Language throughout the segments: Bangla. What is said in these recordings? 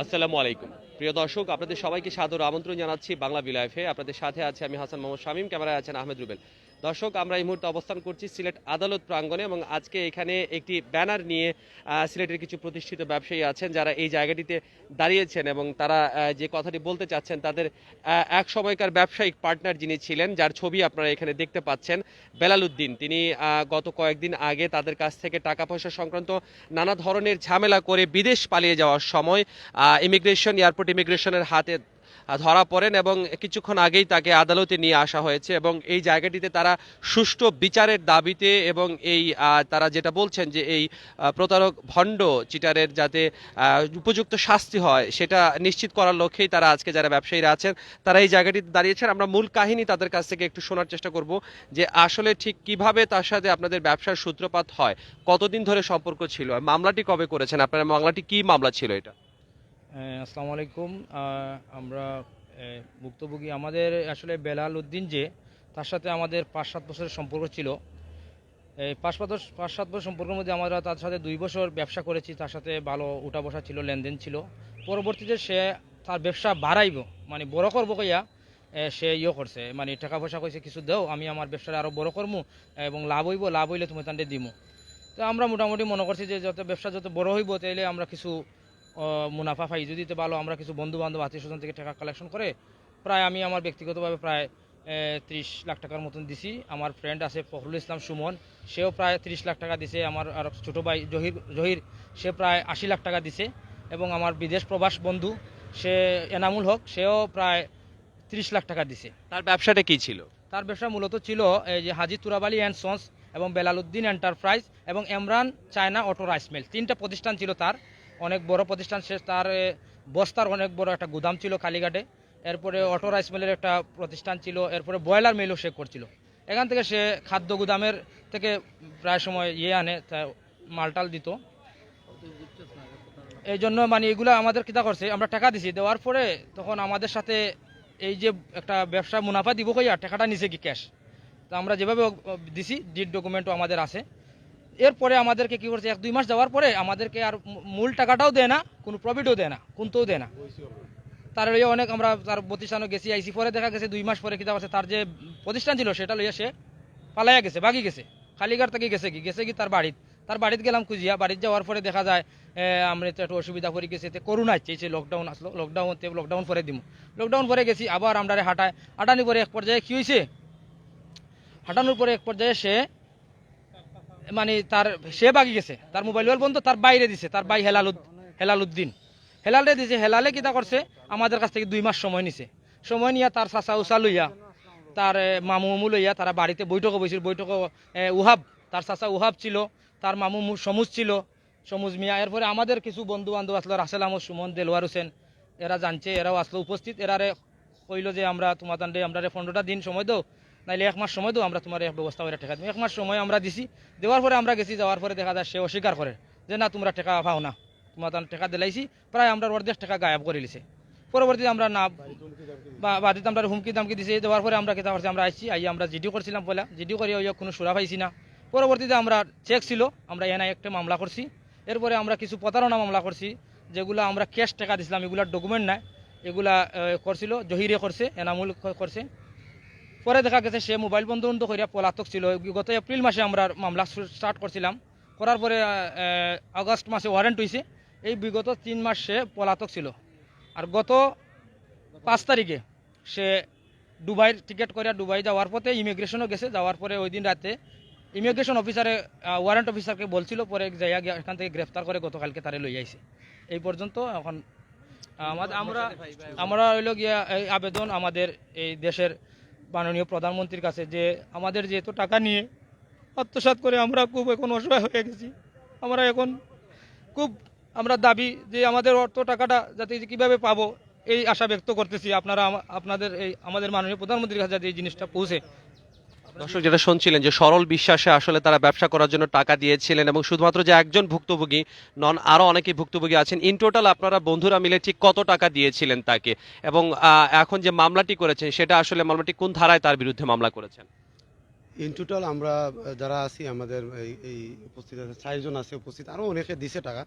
আসসালামু আলাইকুম প্রিয় দর্শক, আপনাদের সবাইকে সাদর আমন্ত্রণ জানাচ্ছি বাংলা বিলাইফে। আপনাদের সাথে আছে আমি হাসান মোহাম্মদ শামীম, ক্যামেরায় আছেন আহমেদ রুবেল। দর্শক, আমরা এই মুহূর্তে অবস্থান করছি সিলেট আদালত প্রাঙ্গণে এবং আজকে এখানে একটি ব্যানার নিয়ে সিলেটের কিছু প্রতিষ্ঠিত ব্যবসায়ী আছেন যারা এই জায়গাটিতে দাঁড়িয়েছেন এবং তারা যে কথাটি বলতে চাচ্ছেন তাদের এক সময়কার ব্যবসায়িক পার্টনার যিনি ছিলেন, যার ছবি আপনারা এখানে দেখতে পাচ্ছেন, বেলাল উদ্দিন, তিনি গত কয়েকদিন আগে তাদের কাছ থেকে টাকা পয়সা সংক্রান্ত নানা ধরনের ঝামেলা করে বিদেশ পালিয়ে যাওয়ার সময় ইমিগ্রেশন এয়ারপোর্ট ইমিগ্রেশনের হাতে ধরা পড়েন এবং কিছুক্ষণ আগেই তাকে আদালতে নিয়ে আসা হয়েছে এবং এই জায়গাটিতে তারা সুষ্ঠু বিচারের দাবিতে এবং এই তারা যেটা বলছেন যে এই প্রতারক ভণ্ড চিটারের যাতে উপযুক্ত শাস্তি হয় সেটা নিশ্চিত করার লক্ষ্যেই তারা আজকে যারা ব্যবসায়ীরা আছেন তারা এই জায়গাটিতে দাঁড়িয়েছেন। আমরা মূল কাহিনী তাদের কাছ থেকে একটু শোনার চেষ্টা করব যে আসলে ঠিক কিভাবে তার সাথে আপনাদের ব্যবসার সূত্রপাত হয়, কতদিন ধরে সম্পর্ক ছিল, মামলাটি কবে করেছেন আপনারা, মামলাটি কি মামলা ছিল এটা? আসসালামু আলাইকুম। আমরা ভুক্তভোগী আমাদের আসলে বেলাল উদ্দিন, যে তার সাথে আমাদের 5-7 বছরের সম্পর্ক ছিল। এই 5-7 বছর সম্পর্কের মধ্যে আমরা তার সাথে 2 বছর ব্যবসা করেছি, তার সাথে ভালো উঠা বসা ছিল, লেনদেন ছিল। পরবর্তীতে সে তার ব্যবসা বাড়াইব, মানে বড় করবো কইয়া সে করছে, মানে টাকা পয়সা কইছে কিছু দেও, আমি আমার ব্যবসাটা আরও বড় করবো এবং লাভ হইব, লাভ হইলে তুমি তান্ডে দিমু। তো আমরা মোটামুটি মনে করছি যে যত ব্যবসা যত বড় হইব তাইলে আমরা কিছু মুনাফা পাই, যদি তো ভালো আমরা কিছু বন্ধু বান্ধব আত্মীয় স্বজন থেকে টাকা কালেকশন করে প্রায় আমি আমার ব্যক্তিগতভাবে প্রায় 30 লাখ টাকার মতন দিছি। আমার ফ্রেন্ড আছে ফখরুল ইসলাম সুমন, সেও প্রায় 30 লাখ টাকা দিছে। আমার আর ছোটো ভাই জহির সে প্রায় 80 লাখ টাকা দিছে এবং আমার বিদেশ প্রবাস বন্ধু সে এনামুল হক, সেও প্রায় 30 লাখ টাকা দিছে। তার ব্যবসাটা কি ছিল? তার ব্যবসা মূলত ছিল এই যে হাজি তুরাবালি অ্যান্ড সন্স এবং বেলাল উদ্দিন এন্টারপ্রাইজ এবং Emran China auto rice mill, 3টা প্রতিষ্ঠান ছিল তার, অনেক বড় প্রতিষ্ঠান। সে তার বস্তার অনেক বড় একটা গুদাম ছিল কালীঘাটে, এরপরে অটো রাইস মিলের একটা প্রতিষ্ঠান ছিল, এরপরে বয়লার মিলও সে করছিল। এখান থেকে সে খাদ্য গুদামের থেকে প্রায় সময় আনে, মালটাল দিত। এই জন্য মানে এগুলো আমাদের কিতা করছে, আমরা টাকা দিছি, দেওয়ার পরে তখন আমাদের সাথে এই যে একটা ব্যবসা মুনাফা দিব কইয়া টাকাটা নিছে কি ক্যাশ, তো আমরা যেভাবে দিছি ডিড ডকুমেন্টও আমাদের আছে। এরপরে আমাদেরকে কি করছে, 1-2 মাস যাওয়ার পরে আমাদেরকে আর মূল টাকাটাও দেয় না, কোনো প্রফিটও দেয় না, কোনটাও দেয় না। তার লইয়া অনেক আমরা তার প্রতিষ্ঠানে গেছি আইসি, পরে দেখা গেছে 2 মাস পরে কিতা করছে, তার যে প্রতিষ্ঠান ছিল সেটা লইয়া সে পালাইয়া গেছে, বাগি গেছে, খালিঘাট থেকে গেছে কি তার বাড়িতে গেলাম খুঁজিয়া। বাড়িতে যাওয়ার পরে দেখা যায় আমরা তো একটু অসুবিধা পড়ে গেছে, করোনা আসছে, লকডাউন আসলো, লকডাউন পরে দিমু, লকডাউন পরে গেছি আবার আমরা হাঁটানি পরে এক পর্যায়ে কি হয়েছে, হাঁটানোর পরে এক পর্যায়ে সে মানে সে বাগি গেছে, তার মোবাইল বন্ধ, তার বাইরে দিছে, তার ভাই হেলাল উদ্দিন হেলালে দিছে। হেলালে কিতা করছে, আমাদের কাছ থেকে 2 মাস সময় নিছে। সময় নিয়ে তার চাচা উষা লইয়া, তার মামু লইয়া তারা বাড়িতে বৈঠকও বসছিল। বৈঠকও উহাব, তার চাচা উহাব ছিল, তার মামু সমুজ ছিল, সমুজ মিয়া। এরপরে আমাদের কিছু বন্ধু বান্ধব আসলো, রাসেল আহমদ সুমন, দেলোয়ার হোসেন, এরা জানছে, এরাও আসলো উপস্থিত। এরারে কইল যে আমরা তোমার তান্ডে আমরা 15টা দিন সময় দাও, নাইলে 1 মাস সময় দাও, আমরা তোমার ব্যবস্থা করে টাকা দিই। 1 মাস সময় আমরা দিছি, দেওয়ার পরে আমরা গেছি, যাওয়ার পরে দেখা যায় সে অস্বীকার করে যে না তোমরা টাকা পাও না, তোমার টাকা দিলাইছি, প্রায় আমরা অর্ধেক টাকা গায়েব করে লিছে। পরবর্তীতে আমরা না বাড়িতে আমরা হুমকি দামকি দিছি। দেওয়ার পরে আমরা কেতা করছি, আমরা আইছি, আমরা জিডিও করছিলাম, পয়লা জিডিও করি কোনো সুরা পাইছি না। পরবর্তীতে আমরা চেক ছিল, আমরা এনআই একটা মামলা করছি। এরপরে আমরা কিছু প্রতারণা মামলা করছি, যেগুলো আমরা ক্যাশ টাকা দিছিলাম, এগুলার ডকুমেন্ট নাই, এগুলা করছিল জহিরে করছে, এনামুল করছে। পরে দেখা গেছে সে মোবাইল বন্ধ করিয়া পলাতক ছিল। গত এপ্রিল মাসে আমরা মামলা স্টার্ট করছিলাম, করার পরে আগস্ট মাসে ওয়ারেন্ট হয়েছে। এই বিগত 3 মাস সে পলাতক ছিল। আর গত 5 তারিখে সে দুবাইয়ের টিকিট করিয়া দুবাই যাওয়ার পথে ইমিগ্রেশনও গেছে। যাওয়ার পরে ওই দিন রাতে ইমিগ্রেশন অফিসারে ওয়ারেন্ট অফিসারকে বলছিল, পরে যাইয়া এখান থেকে গ্রেফতার করে গতকালকে তারে লই আইছে। এই পর্যন্ত এখন আমরা হইল গিয়া এই আবেদন আমাদের এই দেশের মাননীয় প্রধানমন্ত্রীর কাছে, যে আমাদের যেহেতু টাকা নিয়ে আত্মসাৎ করে আমরা খুব এখন অসহায় হয়ে গেছি। আমরা এখন খুব আমরা দাবি যে আমাদের অর্থ টাকাটা যাতে কীভাবে পাবো এই আশা ব্যক্ত করতেছি। আপনারা আপনাদের এই আমাদের মাননীয় প্রধানমন্ত্রীর কাছে যাতে এই জিনিসটা পৌঁছে। দর্শক, যেটা শুনছিলেন যে সরল বিশ্বাসে আসলে তারা ব্যবসা করার জন্য টাকা দিয়েছিলেন এবং শুধুমাত্র যে একজন ভুক্তভোগী নন, আরো অনেকেই ভুক্তভোগী আছেন। ইন টোটাল আপনারা বন্ধুরা মিলে ঠিক কত টাকা দিয়েছিলেন তাকে, এবং এখন যে মামলাটি করেছেন সেটা আসলে মামলাটি কোন ধারায় তার বিরুদ্ধে মামলা করেছেন? ইন টোটাল আমরা যারা আছি আমাদের এই উপস্থিত আছে 4 জন আছে উপস্থিত, আরও অনেকে দিছে টাকা।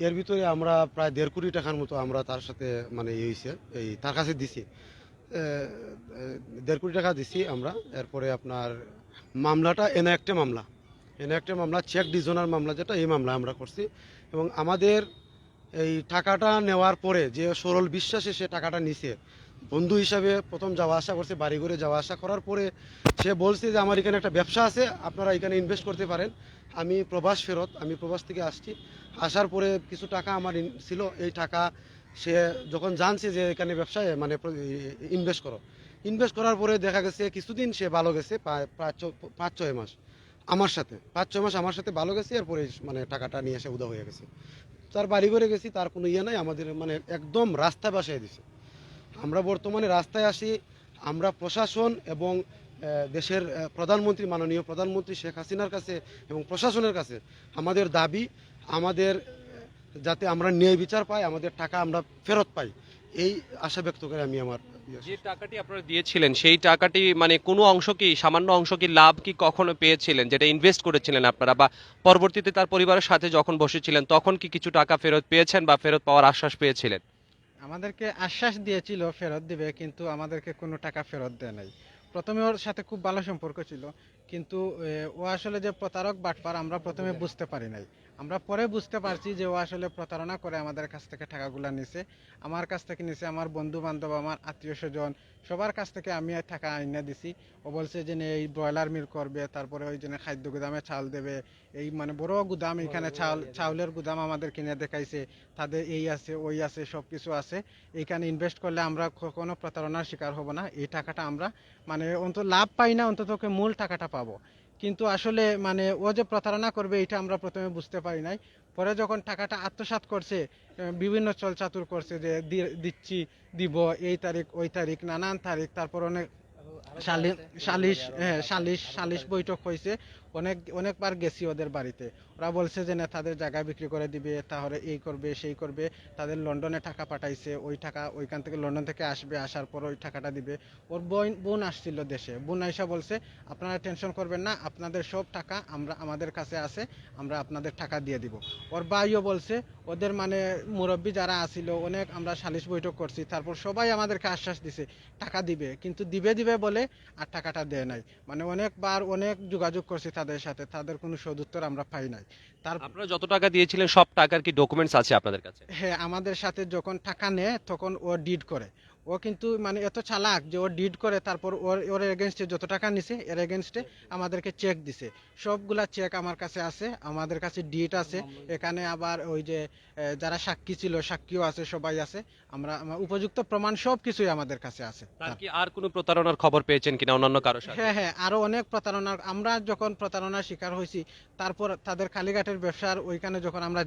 এর ভিতরে আমরা প্রায় 1.5 কোটি টাকার মতো আমরা তার সাথে মানে হয়েছে এই তার কাছে দিছি 1.5 কোটি টাকা দিছি আমরা। এরপরে আপনার মামলাটা এনে একটা মামলা চেক ডিজনার মামলা, যেটা এই মামলা আমরা করছি। এবং আমাদের এই টাকাটা নেওয়ার পরে যে সরল বিশ্বাসে সে টাকাটা নিছে, বন্ধু হিসাবে প্রথম যাওয়া আসা করছে, বাড়ি ঘরে যাওয়া আসা করার পরে সে বলছে যে আমার এখানে একটা ব্যবসা আছে, আপনারা এখানে ইনভেস্ট করতে পারেন। আমি প্রবাস থেকে আসছি, আসার পরে কিছু টাকা আমার ছিল, এই টাকা সে যখন জানছে যে এখানে ব্যবসায় মানে ইনভেস্ট করার পরে দেখা গেছে কিছুদিন সে ভালো গেছে, প্রায় 5-6 মাস আমার সাথে 5-6 মাস আমার সাথে ভালো গেছে। এরপরে মানে টাকাটা নিয়ে এসে উদা হয়ে গেছে। তার বাড়ি ঘরে গেছি, তার কোনো ইয়ে নাই, আমাদের মানে একদম রাস্তায় বাসায় দিছে। আমরা বর্তমানে রাস্তায় আসি, আমরা প্রশাসন এবং দেশের প্রধানমন্ত্রী, মাননীয় প্রধানমন্ত্রী শেখ হাসিনার কাছে এবং প্রশাসনের কাছে আমাদের দাবি, আমাদের যাতে আমরা ন্যায় বিচার পাই, আমাদের টাকা আমরা ফেরত পাই, এই আশা ব্যক্ত করে আমি আমার যে টাকাটি আপনারা দিয়েছিলেন সেই টাকাটি মানে কোনো অংশ কি, সামান্য অংশ কি লাভ কি কখনো পেয়েছিলেন, যেটা ইনভেস্ট করেছিলেন আপনারা, বা পরবর্তীতে তার পরিবারের সাথে যখন বসেছিলেন তখন কি কিছু টাকা ফেরত পেয়েছেন বা ফেরত পাওয়ার আশ্বাস পেয়েছিলেন? আমাদেরকে আশ্বাস দিয়েছিল ফেরত দিবে, কিন্তু আমাদেরকে কোনো টাকা ফেরত দেয় নাই। প্রথমে ওর সাথে খুব ভালো সম্পর্ক ছিল, কিন্তু ও আসলে যে প্রতারক বাটপার আমরা প্রথমে বুঝতে পারি নাই। আমরা পরে বুঝতে পারছি যে ও আসলে প্রতারণা করে আমাদের কাছ থেকে টাকাগুলা নিছে, আমার কাছ থেকে নিছে, আমার বন্ধু বান্ধব, আমার আত্মীয় স্বজন সবার কাছ থেকে আমি টাকা আইনা দিছি। ও বলছে যে এই ব্রয়লার মিল করবে, তারপরে ওই জন্য খাদ্য গুদামে চাল দেবে, এই মানে বড় গুদাম, এখানে চাউলের গুদাম আমাদের কিনে দেখাইছে, তাদের এই আছে ওই আছে সব কিছু আছে, এইখানে ইনভেস্ট করলে আমরা কোনো প্রতারণার শিকার হব না, এই টাকাটা আমরা মানে অন্তত লাভ পাই না, অন্তত মূল টাকাটা পাবো। কিন্তু আসলে মানে ও যে প্রতারণা করবে এটা আমরা প্রথমে বুঝতে পারি নাই। পরে যখন টাকাটা আত্মসাৎ করছে, বিভিন্ন চলচাতুর করছে যে দিচ্ছি, দিব, এই তারিখ ওই তারিখ নানান তারিখ, তারপর অনেক সালিশ বৈঠক হয়েছে, অনেকবার গেছি ওদের বাড়িতে। ওরা বলছে যে না তাদের জায়গা বিক্রি করে দিবে, তাহলে এই করবে সেই করবে, তাদের লন্ডনে টাকা পাঠাইছে, ওই টাকা ওইখান থেকে লন্ডন থেকে আসবে, আসার পর ওই টাকাটা দিবে। ওর বোন আসছিল দেশে, বোন আইসা বলছে আপনারা টেনশন করবেন না, আপনাদের সব টাকা আমাদের কাছে আছে, আমরা আপনাদের টাকা দিয়ে দিব। ওর ভাইও বলছে, ওদের মানে মুরব্বী যারা আসিল অনেক আমরা সালিশ বৈঠক করছি, তারপর সবাই আমাদেরকে আশ্বাস দিছে টাকা দিবে, কিন্তু দিবে বলে আর টাকাটা দেয় নাই। মানে অনেকবার অনেক যোগাযোগ করছি তাদের সাথে, তাদের কোনো সদুত্তর আমরা পাই নাই। আপনারা যত টাকা দিয়েছিলেন সব টাকার কি ডকুমেন্টস আছে আপনাদের কাছে? হ্যাঁ, আমাদের সাথে যখন টাকা নেয় তখন ও ডিড করে। ও কিন্তু মানে এত চালাক যে ও ডিড করে, তারপর ওর এগেনস্টে যত টাকা নিছে এর এগেনস্টে আমাদেরকে চেক দিছে। সবগুলা চেক আমার কাছে আছে, আমাদের কাছে ডিড আছে। এখানে আবার ওই যে যারা সাক্ষী ছিল সাক্ষীও আছে, সবাই আছে। আমার উপযুক্ত প্রমাণ সব কিছুই আমাদের কাছে আছে। তার কি আর কোনো প্রতারণার খবর পেয়েছেন কিনা অন্যান্য কারোর সাথে? হ্যাঁ, আরো অনেক প্রতারণার, আমরা যখন প্রতারণার শিকার হয়েছি, তারপর তাদের কালীঘাটের ব্যবসার ওইখানে যখন আমরা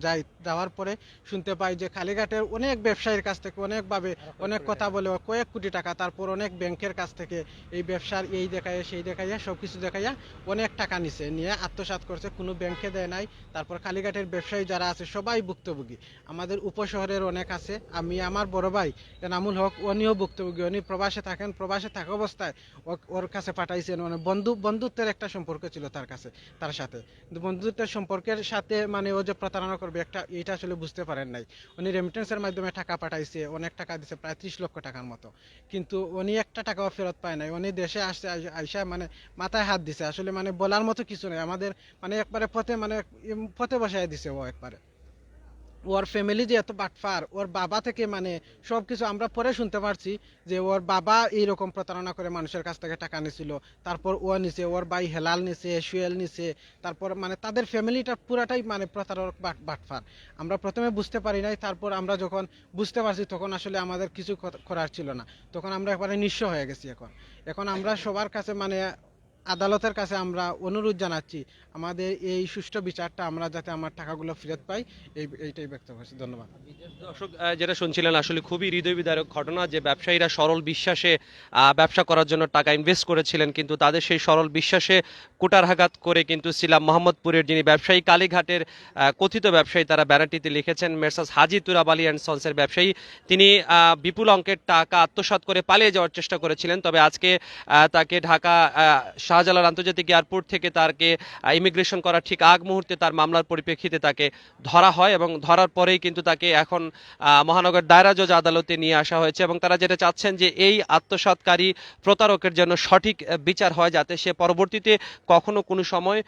যাওয়ার পরে শুনতে পাই যে কালীঘাটের অনেক ব্যবসায়ীর কাছ থেকে অনেকভাবে অনেক কথা বলে কয়েক কোটি টাকা, তারপর অনেক ব্যাংকের কাছ থেকে এই ব্যবসার এই দেখাইয়া সেই দেখাইয়া সবকিছু দেখাইয়া অনেক টাকা নিয়ে আত্মসাৎ করছে, কোনো ব্যাংকে দেয় নাই। তারপর কালীঘাটের ব্যবসায়ী যারা আছে সবাই ভুক্তভোগী, আমাদের উপশহরের অনেক আছে। আমি আমার বড় ভাই এনামুল হক, উনিও ভুক্তভোগী, উনি প্রবাসে থাকেন, প্রবাসে থাকা অবস্থায় ওর কাছে পাঠাইছেন, মানে বন্ধুত্বের একটা সম্পর্ক ছিল তার সাথে, কিন্তু বন্ধুত্বের সম্পর্কের সাথে মানে ও যে প্রতারণা করবে এটা আসলে বুঝতে পারেন নাই। উনি রেমিটেন্সের মাধ্যমে টাকা পাঠাইছে, অনেক টাকা দিছে, প্রায় 30 লক্ষ টাকার মতো, কিন্তু উনি একটা টাকাও ফেরত পায় নাই। উনি দেশে আসছে, আইসা মানে মাথায় হাত দিছে, আসলে মানে বলার মতো কিছু নেই, আমাদের মানে একবারে পথে বসায় দিছে ও একবারে। ওর ফ্যামিলি যে এত বাটফার, ওর বাবা থেকে মানে সবকিছু আমরা পরে শুনতে পারছি যে ওর বাবা এইরকম প্রতারণা করে মানুষের কাছ থেকে টাকা নিছিল, তারপর ও নিছে, ওর ভাই হেলাল নিছে, সুয়েল নিছে, তারপর মানে তাদের ফ্যামিলিটা পুরাটাই মানে প্রতারক বাটফার। আমরা প্রথমে বুঝতে পারি নাই, তারপর আমরা যখন বুঝতে পারছি তখন আসলে আমাদের কিছু করার ছিল না, তখন আমরা একবারে নিঃস্ব হয়ে গেছি। এখন আমরা সবার কাছে মানে আদালতের কাছে আমরা অনুরোধ জানাচ্ছি আমাদের এই সুষ্ঠু বিচারটা আমরা যাতে আমার টাকাগুলো ফেরত পাই, এইটাই ব্যক্ত করছি। ধন্যবাদ। দর্শক, যেটা শুনছিলেন আসলে খুবই হৃদয় বিদারক ঘটনা, যে ব্যবসায়ীরা সরল বিশ্বাসে ব্যবসা করার জন্য টাকা ইনভেস্ট করেছিলেন, কিন্তু তাদের সেই সরল বিশ্বাসে কুটারঘাত করে কিন্তু ছিলাম মোহাম্মদপুরের যিনি ব্যবসায়ী, কালীঘাটের কথিত ব্যবসায়ী, তারা ব্যানারটিতে লিখেছেন মেসার্স হাজি তুরাব আলী অ্যান্ড সন্সের ব্যবসায়ী, তিনি বিপুল অঙ্কের টাকা আত্মসাৎ করে পালিয়ে যাওয়ার চেষ্টা করেছিলেন। তবে আজকে তাকে ঢাকা শাহজালাল আন্তর্জাতিক এয়ারপোর্ট থেকে তাকে ইমিগ্রেশন করার ঠিক আগ মুহূর্তে তার মামলার পরিপ্রেক্ষিতে তাকে ধরা হয় এবং ধরার পরেই কিন্তু তাকে এখন মহানগর দায়রা জজ আদালতে নিয়ে আসা হয়েছে এবং তারা যেটা চাচ্ছেন যে এই আত্মসাৎকারী প্রতারকের জন্য সঠিক বিচার হয়, যাতে সে পরবর্তীতে কখনো কোনো সময়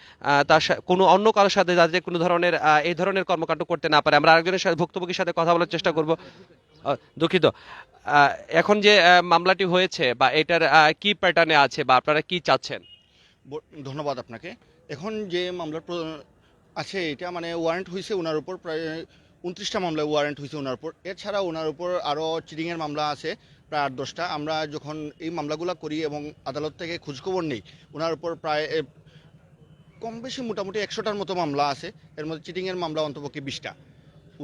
কোনো অন্য কারোর সাথে যাতে কোনো ধরনের এই ধরনের কর্মকাণ্ড করতে না পারে। আমরা আরেকজনের সাথে ভুক্তভোগীর সাথে কথা বলার চেষ্টা করব। দুঃখিত, এখন যে মামলাটি হয়েছে বা এটার কি প্যাটার্নে আছে বা আপনারা কি চাচ্ছেন? ধন্যবাদ আপনাকে। এখন যে মামলার আছে এটা মানে ওয়ারেন্ট হয়েছে ওনার উপর, প্রায় 29টা মামলায় ওয়ারেন্ট হয়েছে ওনার উপর। এছাড়া ওনার উপর আরও চিটিংয়ের মামলা আছে প্রায় 8-10টা। আমরা যখন এই মামলাগুলো করি এবং আদালত থেকে খোঁজখবর নেই, ওনার উপর প্রায় কম বেশি মোটামুটি 100টার মতো মামলা আছে। এর মধ্যে চিটিংয়ের মামলা অন্তপক্ষে 20টা।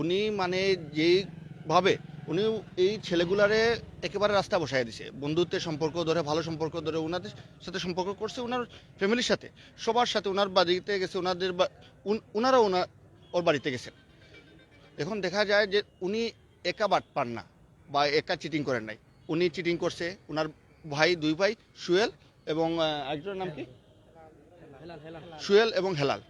উনি মানে যেইভাবে উনি এই ছেলেগুলারে একেবারে রাস্তা বসায় দিছে, বন্ধুত্বের সম্পর্ক ধরে, ভালো সম্পর্ক ধরে ওনাদের সাথে সম্পর্ক করছে, ওনার ফ্যামিলির সাথে, সবার সাথে। ওনার বাড়িতে গেছে, ওনারাও ওর বাড়িতে গেছেন। এখন দেখা যায় যে উনি একা বাটপার না বা একা চিটিং করেন নাই, উনি চিটিং করছে ওনার ভাই, 2 ভাই, সুয়েল এবং একজনের নাম কি, সুয়েল এবং হেলাল।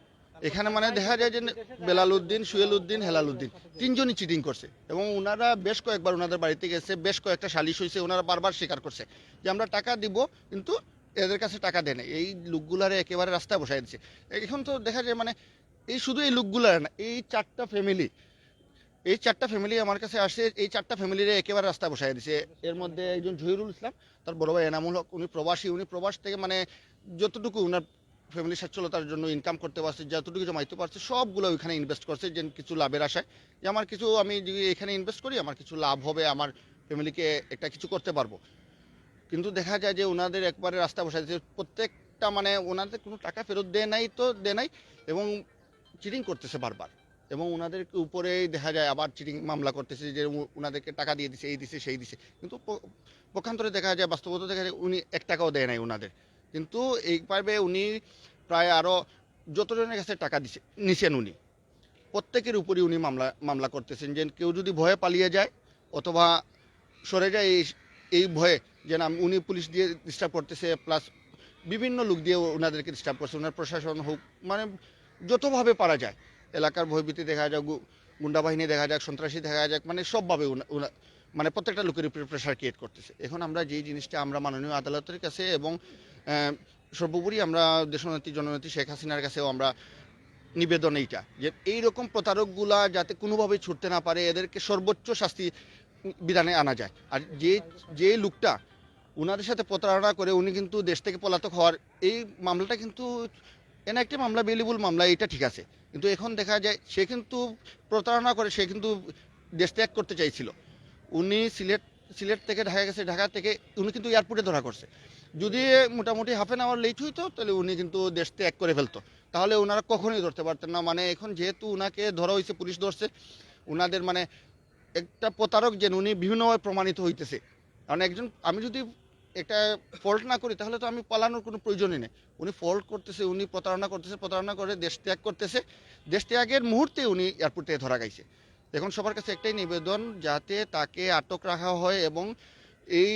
এখানে মানে দেখা যায় যে বেলাল উদ্দিন, সুয়েল উদ্দিন, হেলাল উদ্দিন 3জনই চিটিং করছে এবং ওনারা বেশ কয়েকবার ওনাদের বাড়িতে গেছে, বেশ কয়েকটা সালিশ হয়েছে। ওনারা বারবার স্বীকার করছে যে আমরা টাকা দিব, কিন্তু এদের কাছে টাকা দেয় না। এই লোকগুলারে একেবারে রাস্তায় বসাই দিচ্ছে। এখন তো দেখা যায় মানে এই শুধু এই লোকগুলার না, এই 4টা ফ্যামিলি আমার কাছে আসছে, এই 4টা ফ্যামিলিরে একেবারে রাস্তায় বসাই দিছে। এর মধ্যে একজন জহিরুল ইসলাম, তার বড় ভাই এনামুল হক, উনি প্রবাসী। উনি প্রবাস থেকে মানে যতটুকু ওনার ফ্যামিলি সচ্ছলতার জন্য ইনকাম করতে পারছে, যতটুকু জমাইতে পারছে, সবগুলো ওইখানে ইনভেস্ট করছে, যে কিছু লাভের আশায়, যে আমার কিছু, আমি যদি এখানে ইনভেস্ট করি আমার কিছু লাভ হবে, আমার ফ্যামিলিকে একটা কিছু করতে পারবো। কিন্তু দেখা যায় যে ওনাদের একবারে রাস্তা বসাই দিচ্ছে। প্রত্যেকটা মানে ওনাদের কোনো টাকা ফেরত দেয় নাই এবং চিটিং করতেছে বারবার। এবং ওনাদের উপরেই দেখা যায় আবার চিটিং মামলা করতেছে, যে ওনাদেরকে টাকা দিয়ে দিছে, এই দিছে সেই দিছে। কিন্তু পক্ষান্তরে দেখা যায়, বাস্তবতা দেখা যায় উনি 1 টাকাও দেয় নাই ওনাদের। কিন্তু এইভাবে উনি প্রায় আরও যতজনের কাছে টাকা নিছেন, উনি প্রত্যেকের উপরই উনি মামলা করতেছেন, যে কেউ যদি ভয়ে পালিয়ে যায় অথবা সরে যায়, এই ভয়ে যে না, উনি পুলিশ দিয়ে ডিস্টার্ব করতেছে, প্লাস বিভিন্ন লোক দিয়ে ওনাদেরকে ডিস্টার্ব করছে। ওনার প্রশাসন হোক, মানে যতভাবে পারা যায়, এলাকার ভয়ভীতি দেখা যাক, গুন্ডা বাহিনী দেখা যাক, সন্ত্রাসী দেখা যাক, মানে সবভাবে মানে প্রত্যেকটা লোকের উপরে প্রেশার ক্রিয়েট করতেছে। এখন আমরা যেই জিনিসটা আমরা মাননীয় আদালতের কাছে এবং সর্বোপরি আমরা দেশনেত্রী জননেত্রী শেখ হাসিনার কাছেও আমরা নিবেদন এইটা, যে এইরকম প্রতারকগুলা যাতে কোনোভাবেই ছুটতে না পারে, এদেরকে সর্বোচ্চ শাস্তি বিধানে আনা যায়। আর যে লোকটা ওনাদের সাথে প্রতারণা করে উনি কিন্তু দেশ থেকে পলাতক হওয়ার, এই মামলাটা কিন্তু একটা মামলা, বেলিবুল মামলা, এটা ঠিক আছে। কিন্তু এখন দেখা যায় সে কিন্তু প্রতারণা করে, সে কিন্তু দেশ ত্যাগ করতে চাইছিল। উনি সিলেট থেকে ঢাকা গেছে, ঢাকা থেকে উনি কিন্তু এয়ারপোর্টে ধরা করছে। যদি মোটামুটি হাফ অ্যান আওয়ার লেট হইতো, তাহলে উনি কিন্তু দেশ ত্যাগ করে ফেলতো, তাহলে ওনারা কখনোই ধরতে পারতেন না। মানে এখন যেহেতু ওনাকে ধরা হয়েছে, পুলিশ ধরছে, ওনাদের মানে একটা প্রতারক যে উনি বিভিন্নভাবে প্রমাণিত হইতেছে। কারণ আমি যদি একটা ফল্ট না করি, তাহলে তো আমি পালানোর কোনো প্রয়োজনই নেই। উনি ফল্ট করতেছে, উনি প্রতারণা করে দেশ ত্যাগ করতেছে। দেশ ত্যাগের মুহূর্তে উনি এয়ারপোর্ট থেকে ধরা গাইছে। এখন সবার কাছে একটাই নিবেদন, যাতে তাকে আটক রাখা হয় এবং এই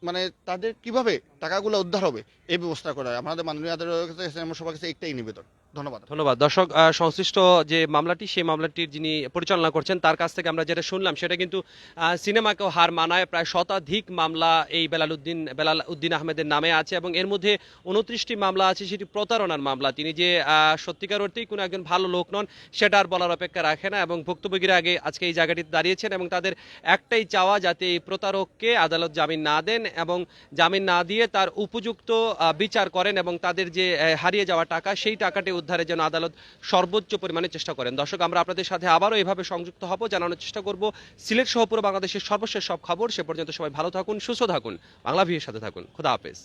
মানে তাদের কিভাবে টাকাগুলো উদ্ধার হবে এই ব্যবস্থা করা হয়। আমাদের মাননীয় আদালতের কাছে আমার সবার কাছে একটাই নিবেদন। ধন্যবাদ। দর্শক, সংশ্লিষ্ট যে মামলাটি, সেই মামলাটির যিনি পরিচালনা করছেন তার কাছ থেকে আমরা যেটা শুনলাম সেটা কিন্তু সিনেমাকেও হার মানায়। প্রায় শতাধিক মামলা এই বেলাল উদ্দিন আহমেদের নামে আছে এবং এর মধ্যে 29টি মামলা আছে সেটি প্রতারণার মামলা। তিনি যে সত্যিকার অর্থেই কোনো একজন ভালো লোক নন সেটা আর বলার অপেক্ষা রাখে না এবং ভুক্তভোগীরা আজকে এই জায়গাটিতে দাঁড়িয়েছেন এবং তাদের একটাই চাওয়া, যাতে এই প্রতারককে আদালত জামিন না দেন এবং জামিন না দিয়ে তার উপযুক্ত বিচার করেন এবং তাদের যে হারিয়ে যাওয়া টাকা, সেই টাকাটি উদ্ধারের জন্য আদালত সর্বোচ্চ পরিমাণে চেষ্টা করেন। দর্শক, আমরা আপনাদের সাথে আবারও এভাবে সংযুক্ত হব, জানানোর চেষ্টা করব সিলেট সহ পুরো বাংলাদেশের সর্বশেষ সব খবর। সে পর্যন্ত সবাই ভালো থাকুন, সুস্থ থাকুন, বাংলা ভিউয়ের সাথে থাকুন। খোদা হাফেজ।